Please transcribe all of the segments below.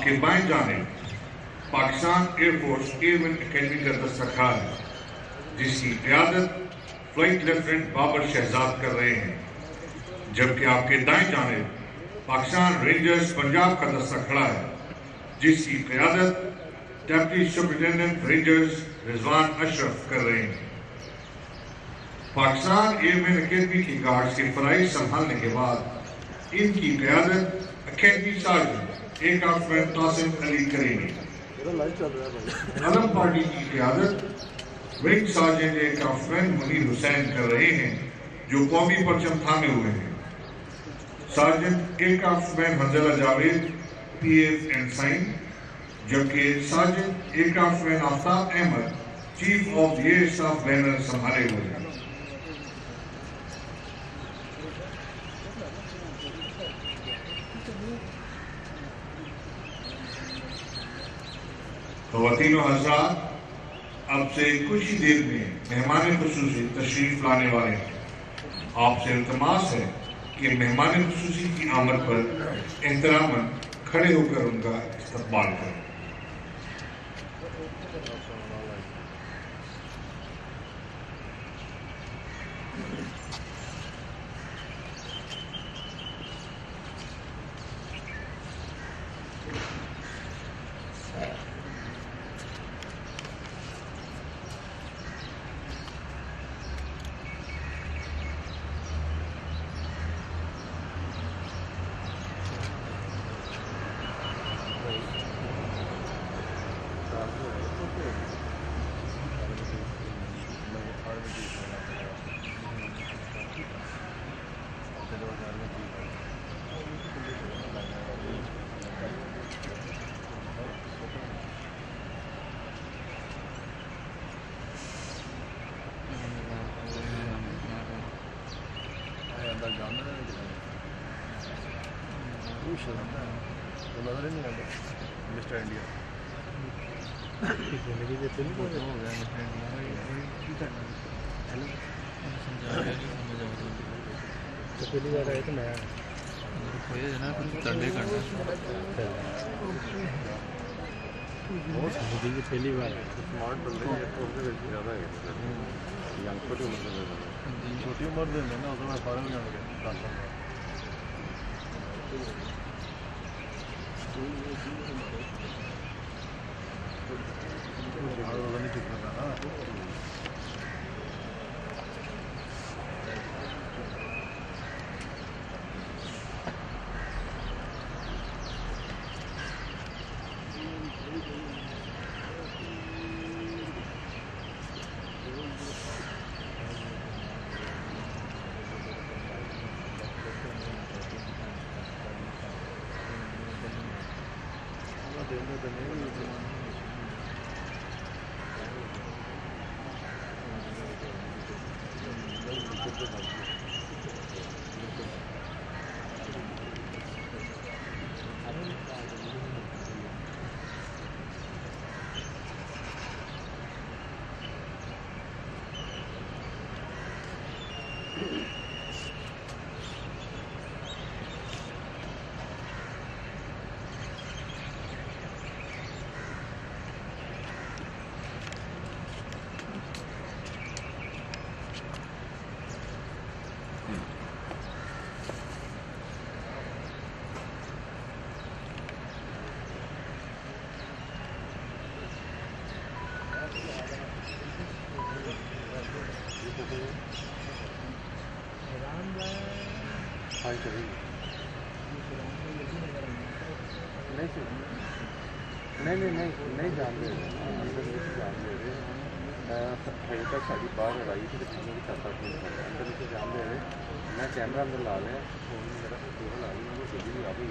आपके बाएं जाने पाकिस्तान एयरफोर्स एयरमैन अकेडमी का दस्ता खड़ा है, जिसकी क़यादत फ्लाइट लेफ्टिनेंट बाबर शहजाद कर रहे हैं, जबकि आपके दाएं जाने पाकिस्तान रेंजर्स पंजाब का दस्ता खड़ा है, जिसकी क़यादत deputy superintendent rangers Rizwan Ashraf कर रहे हैं। पाकिस्तान एयरमैन अकेडमी की गार्ड्स के फराइज संभालने के बाद इनकी क़यादत academy sergeant aircraftman Tasim Ali करेंगे। अलम पार्टी की क़यादत wing sergeant aircraftman Munir Hussain कर रहे हैं, जो कौमी परचम थामे हुए हैं। सार्जेंट एयरक्राफ्टमैन मंजिला जावेद PF एंसाइन, जबकि sergeant aircraftman Aftab Ahmed chief of the air staff banner संभाले हुए हैं। ख़वातीन व हज़रात, अब से कुछ ही देर में मेहमान ख़ुसूसी तशरीफ लाने वाले हैं। आपसे इल्तिमास है कि मेहमान ख़ुसूसी की आमद पर एहतरामन खड़े होकर उनका इस्तकबाल करें। मिस्टर इंडिया तो पहली बार आया तो नया जना तंडे करना पहली बार स्मार्ट बंदे ज़्यादा है छोटी उम्र दे ना उस फॉरन जाने नहीं कितना था ना नहीं जान रहे अंदर नहीं जान रहे हजे तक साड़ी बाहर लड़ाई थी खाने की 7-8 मिनट अंदर नहीं जान रहे मैं कैमरा अंदर ला लिया फोन मेरा पूरा ला लिया मुझे भी आ गई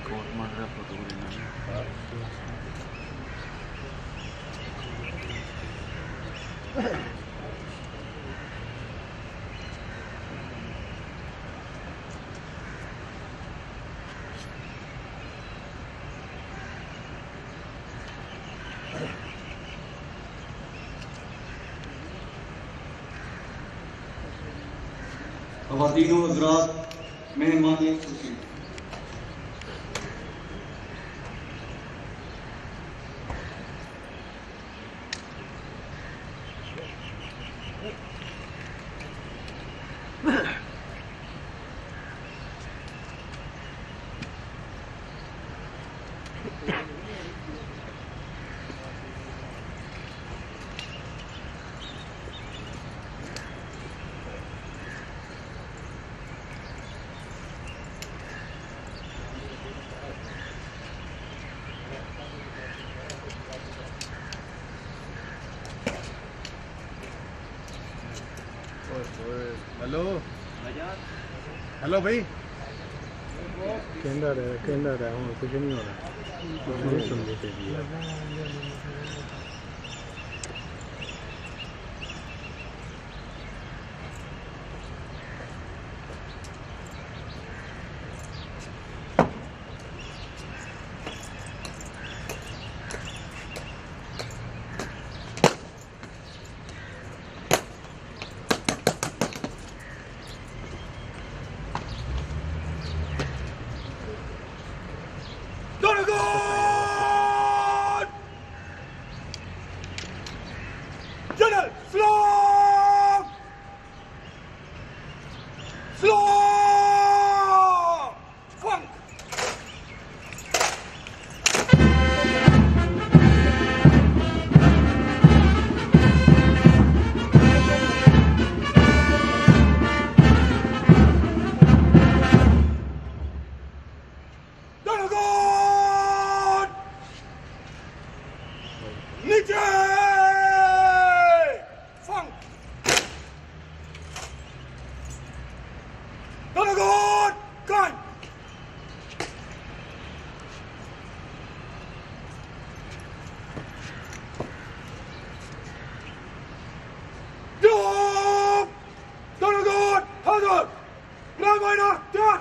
ಕೋಟ್ ಮಾಡಿದ್ರೆ ಫೋಟೋಗಳು ख़वातीन व हज़रात, मेहमान खुशी हेलो हेलो भाई कहता रहा हूँ कुछ नहीं हो रहा कुछ नहीं सुन लेते General Slow! Slow! Funk! Donegal! Nietzsche! Funk! Donegal! Gun! Dog! Donegal! Hazard! Grabminer! Done!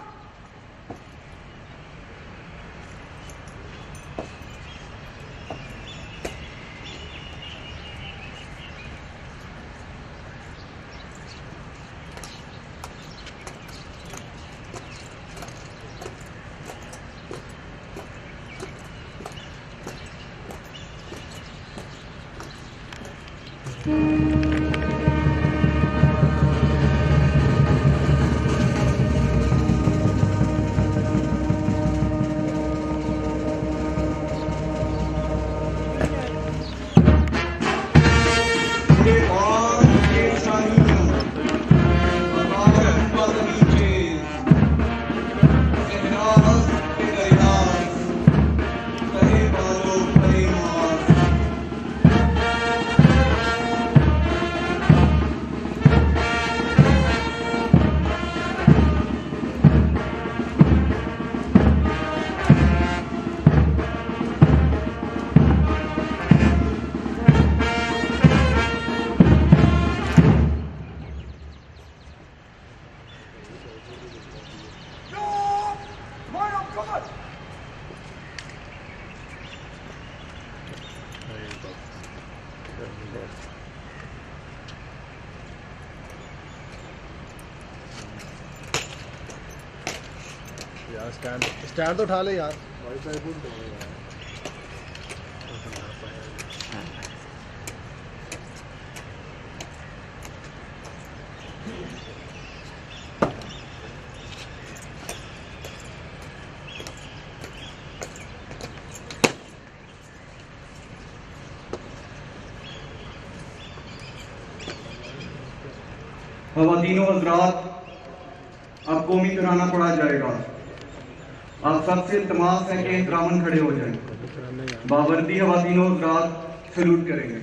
यार स्टैंड तो उठा ले यार वाईफाई को ख़वातीन व हज़रात, अब कौमी तराना पढ़ा जाएगा। आप सबसे इल्तमास है कि एहतरामन खड़े हो जाएं। बावर्दी ख़वातीन व हज़रात सलूट करेंगे।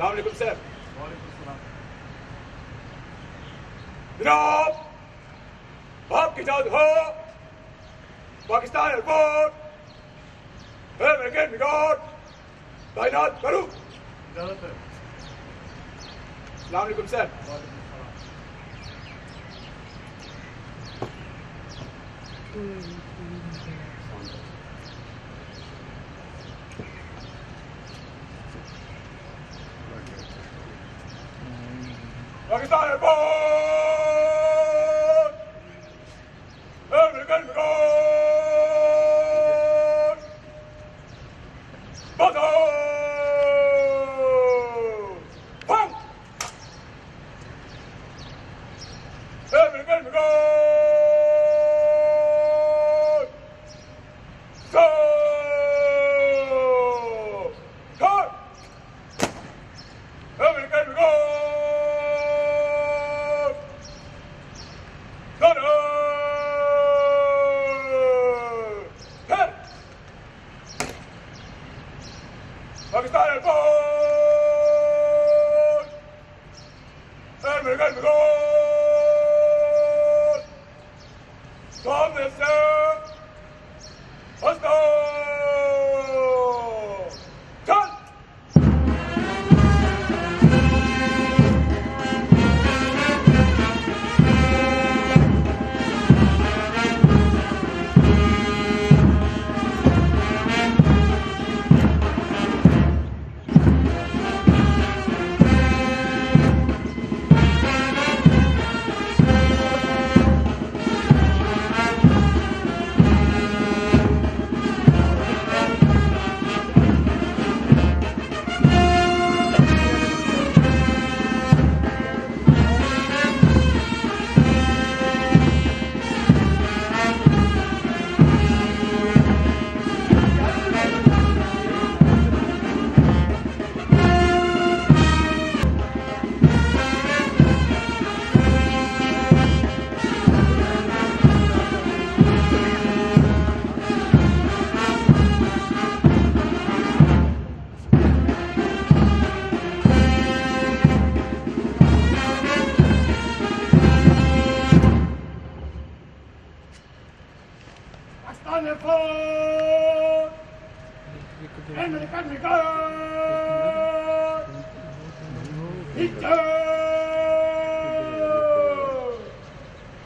Assalamualaikum sir. जनाब, आपकी इजाजत हो पाकिस्तान एयरपोर्ट अमेरिकन ब्रिगेड तैनात करूं। अस्सलामुअलैकुम sir. Pakistan airport American brigade बाजो हम अमेरिकन ब्रिगेड सो कर American brigade Pakistan airport, American brigade, सामने से हंसो, चल। Pakistan airport, American brigade, Hitler,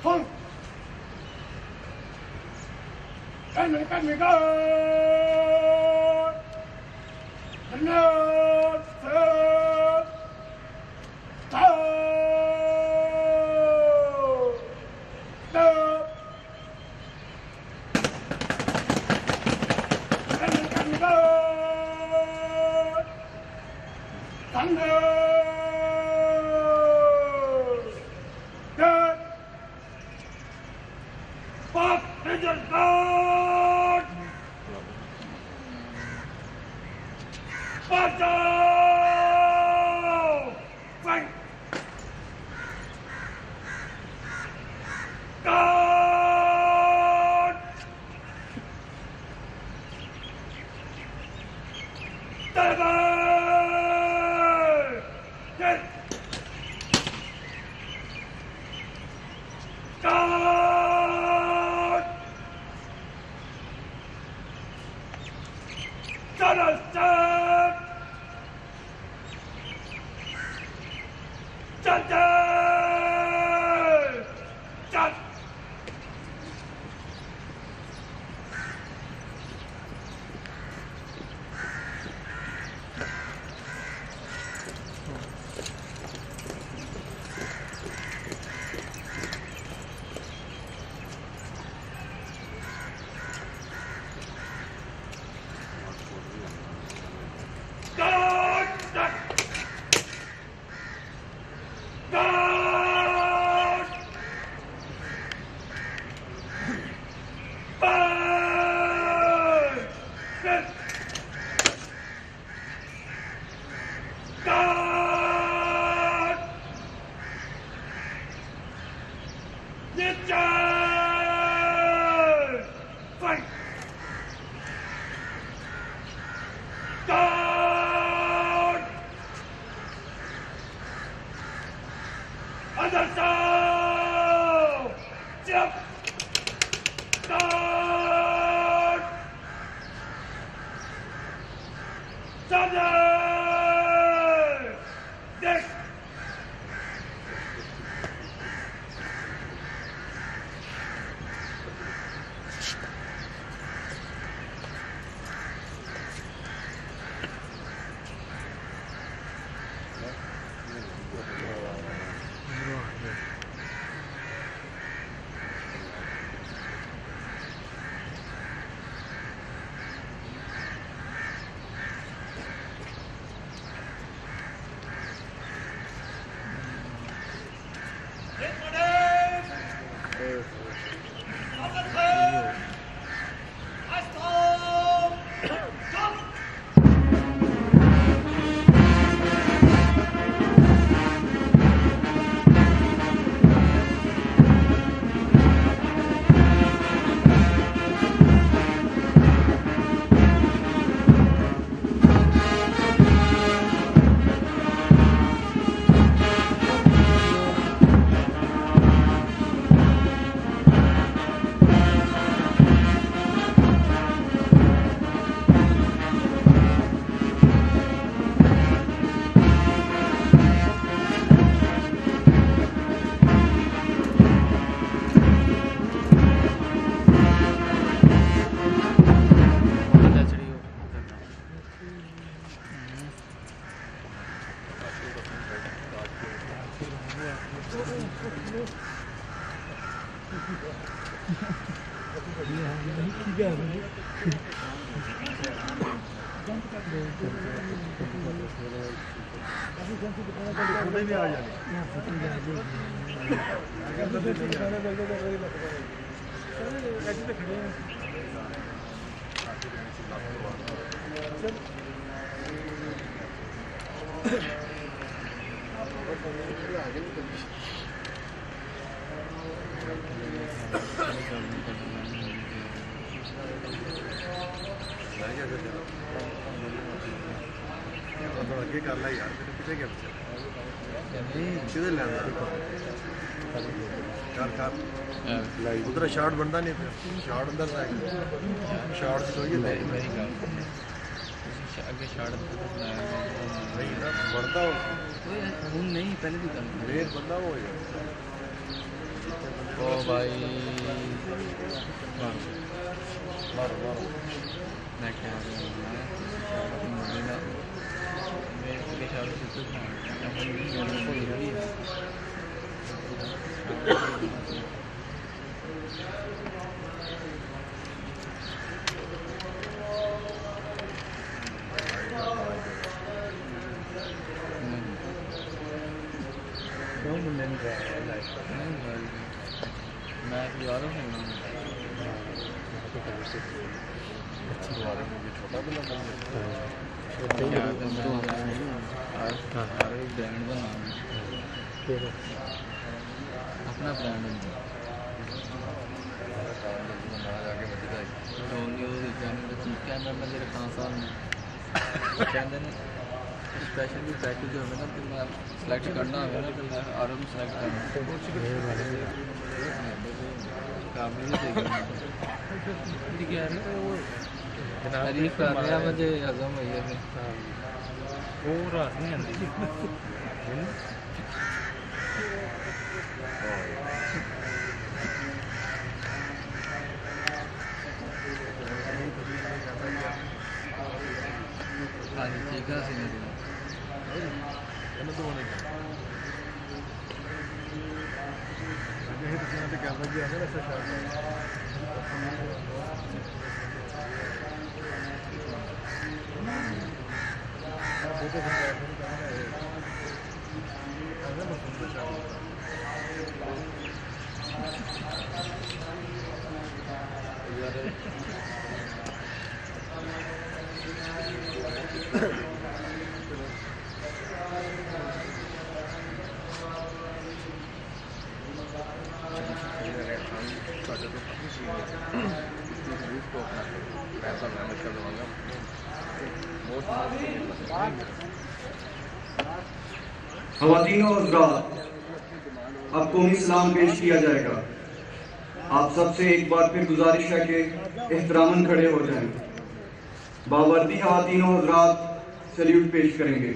Hong, American brigade, North, south, south, south. Thunder! Good! Pop! Angel! Good! Sparta! Fight! God! Deliver! Yes! God! Jonathan! Jonathan! Jonathan! God! God! Fire! Yes! God! Ninja! Fight! God! Understand! Jump! God! Sunday! Next! ਅੱਗੇ ਕਰ ਲੈ ਯਾਰ ਤੈਨੂੰ ਕਿਤੇ ਗਿਆ ਬੱਚਾ ਕਿਹਦੇ ਲੈਂਦਾ ਕਰ ਉਧਰ ਸ਼ਾਟ ਬਣਦਾ ਨਹੀਂ ਫਿਰ ਸ਼ਾਟ ਅੰਦਰ ਲੈ ਸ਼ਾਟ ਚ ਹੋਈ ਲੈ ਮੇਰੀ ਗੱਲ ਅੱਗੇ ਸ਼ਾਟ ਨਹੀਂ ਨਾ ਬਣਦਾ ਹੁਣ ਨਹੀਂ ਪਹਿਲੇ ਦੀ ਗੱਲ ਮੇਰ ਬੰਦਾ ਹੋ ਗਿਆ ਉਹ ਭਾਈ ਮਾਰੋ ਮੈਂ ਕਹਿ ਰਿਹਾ क्यों मुंडे नहीं गया लाइफ मैं यार हूँ अच्छी दोबारा मुझे छोटा भी लगा छोटे ही बैंड का नाम फिर अपना ब्रांड जाके बजदा कैमरा में जेह्ड़े खान साहब ने कहते हैं स्पेशल भी पैकेज होवे ना तो मैं सिलेक्ट करना होवे ना तो मैं आरम सिलेक्ट करना काबिल नहीं देगा ठीक है तारीफ कर रहा मुझे हजम हुई है वो रात नहीं आती हाँ जी ठीक है सही ख़वातीन और हज़रात, अब कौमी सलाम पेश किया जाएगा। आप सबसे एक बार फिर गुजारिश है कि एहतरामन खड़े हो जाएं। बावर्दी ख़वातीन और हज़रात सैल्यूट पेश करेंगे।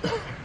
है।